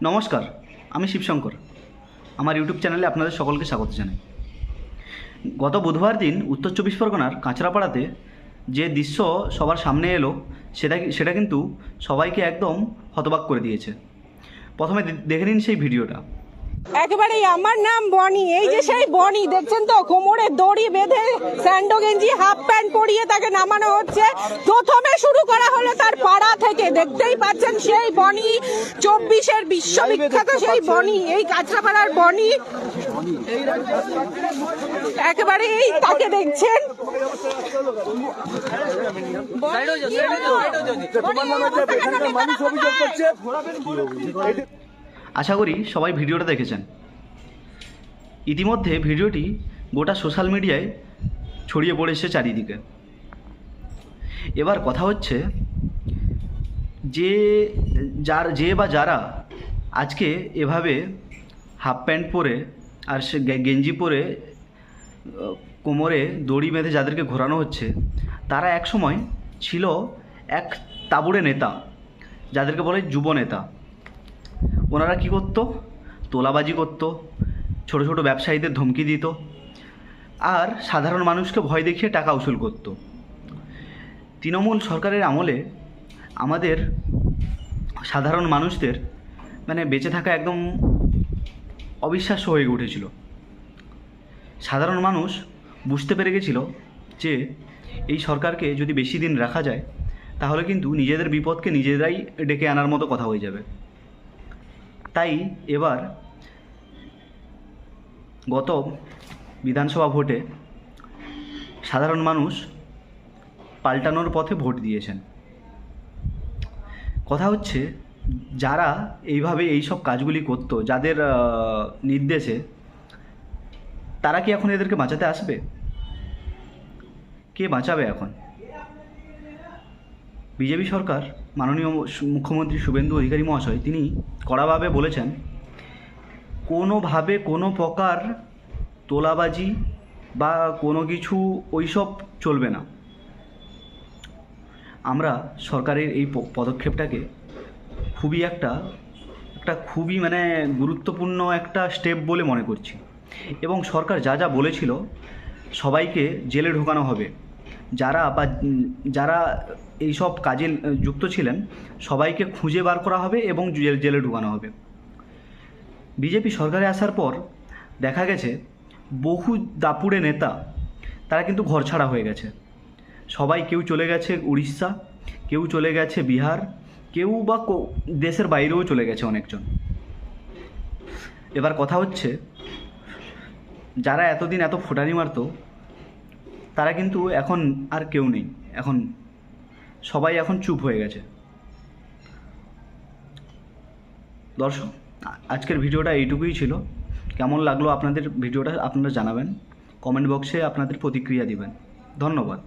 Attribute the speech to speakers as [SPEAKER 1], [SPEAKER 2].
[SPEAKER 1] নমস্কার, আমি শিবশঙ্কর। আমার ইউটিউব চ্যানেলে আপনাদের সকলকে স্বাগত জানাই। গত বুধবার দিন উত্তর চব্বিশ পরগনার কাঁচরাপাড়াতে যে দৃশ্য সবার সামনে এলো সেটা কিন্তু সবাইকে একদম হতবাক করে দিয়েছে। প্রথমে দেখে নিন সেই ভিডিওটা।
[SPEAKER 2] একেবারেই আমার নাম বনি। এই যে সেই বনি দেখছেন তো, কোমরে দড়ি বেঁধে স্যান্ডো গেঞ্জি হাফ প্যান্ট পরিয়ে তাকে নামানো হচ্ছে। প্রথমে শুরু করা হলো তার পাড়া থেকে, দেখতেই পাচ্ছেন সেই বনি, 24-এর বিশ্ববিখ্যাত সেই বনি, এই কাঁচরাপাড়ার বনি। একেবারে এই তাকে দেখছেন।
[SPEAKER 1] আশা করি সবাই ভিডিওটা দেখেছেন। ইতিমধ্যে ভিডিওটি গোটা সোশ্যাল মিডিয়ায় ছড়িয়ে পড়েছে চারিদিকে। এবার কথা হচ্ছে যারা আজকে এভাবে হাফ প্যান্ট পরে আর সে গেঞ্জি পরে কোমরে দড়ি বেঁধে যাদেরকে ঘোরানো হচ্ছে, তারা একসময় ছিল এক তাবুড়ে নেতা, যাদেরকে বলে যুব নেতা। ওনারা কী করতো? তোলাবাজি করতো, ছোট ছোট ব্যবসায়ীদের ধমকি দিত, আর সাধারণ মানুষকে ভয় দেখিয়ে টাকা উসুল করত। তৃণমূল সরকারের আমলে আমাদের সাধারণ মানুষদের বেঁচে থাকা একদম অবিশ্বাস্য হয়ে উঠেছিল। সাধারণ মানুষ বুঝতে পেরে গেছিল যে এই সরকারকে যদি বেশি দিন রাখা যায় তাহলে কিন্তু নিজেদের বিপদকে নিজেরাই ডেকে আনার মতো কথা হয়ে যাবে। তাই এবার গত বিধানসভা ভোটে সাধারণ মানুষ পাল্টানোর পথে ভোট দিয়েছেন। কথা হচ্ছে যারা এইভাবে এইসব কাজগুলি করতো, যাদের নির্দেশে, তারা কি এখন এদেরকে বাঁচাতে আসবে? কে বাঁচাবে এখন? বিজেপি সরকার, মাননীয় মুখ্যমন্ত্রী শুভেন্দু অধিকারী মহাশয়, তিনি কড়াভাবে বলেছেন কোনোভাবে কোনো প্রকার তোলাবাজি বা কোনো কিছু ওইসব চলবে না। আমরা সরকারের এই পদক্ষেপটাকে খুবই গুরুত্বপূর্ণ একটা স্টেপ বলে মনে করছি। এবং সরকার যা বলেছিল, সবাইকে জেলে ঢোকানো হবে, যারা এইসব কাজে যুক্ত ছিলেন সবাইকে খুঁজে বার করা হবে এবং জেলে ঢোকানো হবে। বিজেপি সরকারে আসার পর দেখা গেছে বহু দাপুড়ে নেতা তারা কিন্তু ঘরছাড়া হয়ে গেছে। কেউ চলে গেছে উড়িষ্যা, কেউ চলে গেছে বিহার, কেউ বা দেশের বাইরেও চলে গেছে অনেকজন। এবার কথা হচ্ছে যারা এতদিন এত ফোটানি মারতো তারা কিন্তু এখন আর কেউ নেই। সবাই এখন চুপ হয়ে গেছে। দর্শক, আজকের ভিডিওটা এইটুকুই ছিল। কেমন লাগলো আপনাদের ভিডিওটা আপনারা জানাবেন, কমেন্ট বক্সে আপনাদের প্রতিক্রিয়া দিবেন। ধন্যবাদ।